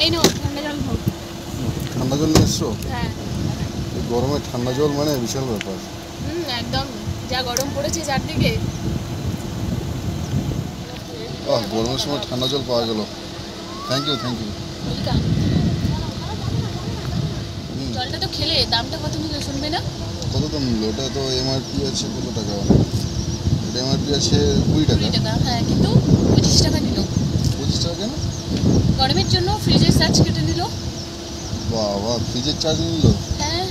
এই নাও ঠান্ডা জল খাও। ঠান্ডা জল নিয়ে এসছো? হ্যাঁ। গরমে ঠান্ডা জল মানে বিশাল ব্যাপার। একদম যা গরম পড়েছে চারদিকে। গরমের সময় ঠান্ডা জল পাওয়া গেল। Thank you. জলটা তো খেলে দামটা কত নিল শুনবে না? কত দাম নিল? ওটা তো এমআরপি আছে কত টাকা? ওটা এমআরপি আছে 20 টাকা। 20 টাকা, হ্যাঁ, কিন্তু 25 টাকা নিল। 25 টাকা কেন? গরমের জন্য ফ্রিজের চার্জ কেটে নিল। বাবা, ফ্রিজের চার্জ নিল? হ্যাঁ।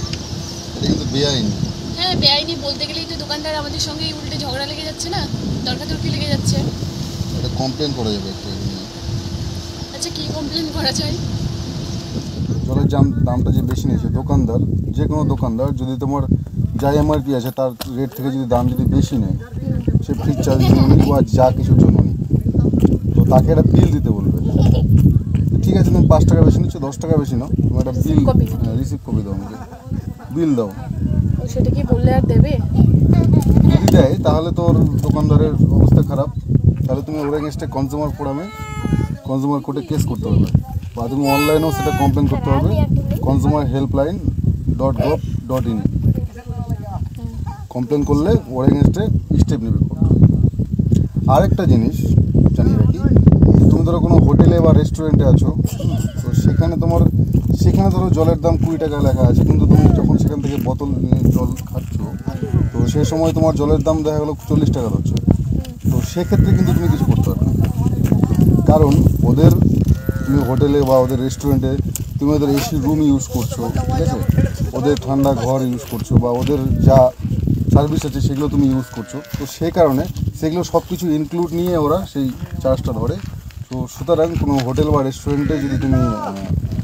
এটা কিন্তু বেআইনি। হ্যাঁ, বেআইনি বলতে গেলেই তো দোকানদার আমাদের সঙ্গেই উল্টে ঝগড়া লেগে যাচ্ছে না, তর্কাতর্কি লেগে যাচ্ছে। এটা কমপ্লেন করা যাবে একটা। আচ্ছা, কি কমপ্লেন করা যায়? জলের দামটা যে বেশি নিয়েছে দোকানদার, যে কোনো দোকানদার যদি তোমার যা এমআরপি আছে তার রেট থেকে যদি দাম যদি বেশি নেয়, সে ফ্রিজ চার্জ জন্য নিক বা যা কিছুর জন্য নিক, তো তাকে একটা বিল দিতে বলবে। ঠিক আছে, তুমি 5 টাকা বেশি নিচ্ছ, 10 টাকা বেশি নাও, তুমি একটা বিল রিসিভ কপি দাও, আমাকে বিল দাও। সেটা কি বললে আর দেবে? যদি দেয় তাহলে তোর দোকানদারের অবস্থা খারাপ, তাহলে তুমি ওর এগেনস্টে কনজিউমার ফোরামে কনজিউমার কোর্টে কেস করতে হবে, বা তুমি অনলাইনেও সেটা কমপ্লেন করতে হবে consumerhelpline.gov.in। কমপ্লেন করলে ওর এগেনস্টে স্টেপ নেবে। আরেকটা জিনিস জানিয়ে রাখি, তুমি ধরো কোনো হোটেলে বা রেস্টুরেন্টে আছো, তো সেখানে ধরো জলের দাম 20 টাকা লেখা আছে, কিন্তু তুমি যখন সেখান থেকে বোতল নিয়ে জল খাচ্ছ, তো সেই সময় তোমার জলের দাম দেখা গেলো 40 টাকা হচ্ছে, তো সেক্ষেত্রে কিন্তু তুমি কিছু করতে পারবে না। কারণ তুমি হোটেলে বা ওদের রেস্টুরেন্টে তুমি ওদের এসি রুম ইউজ করছো, ঠিক আছে, ওদের ঠান্ডা ঘর ইউজ করছো, বা ওদের যা সার্ভিস আছে সেগুলো তুমি ইউজ করছো, তো সেই কারণে সেগুলো সব কিছু ইনক্লুড নিয়ে ওরা সেই চার্জটা ধরে। তো সুতরাং কোনো হোটেল বা রেস্টুরেন্টে যদি তুমি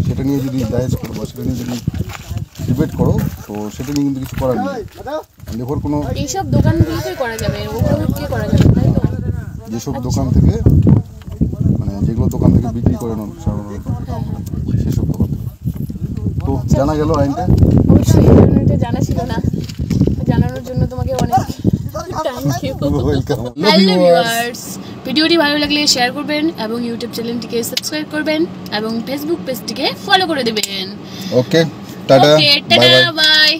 সেটা নিয়ে যদি দায়েজ করো বা সেটা নিয়ে যদি ডিবেট করো, তো সেটা নিয়ে কিন্তু কিছু করার নেই। দেখো কোনো এইসব দোকানগুলোতে করা যাবে, ওগুলো কি করা যাবে, তাই তো? যেসব দোকান থেকে মানে যেগুলো দোকান থেকে বিক্রি করে না সাধারণত, সেসব দোকান। তো জানা গেল আইনটা? অবশ্যই এটা জানা ছিল না, জানানোর জন্য তোমাকে অনেক থ্যাংক ইউ। হ্যালো ভিউয়ার্স, ভিডিওটি ভালো লাগলে শেয়ার করবেন এবং ইউটিউব চ্যানেলটিকে সাবস্ক্রাইব করবেন এবং ফেসবুক পেজটিকে ফলো করে দেবেন। ওকে, টাটা, বাই।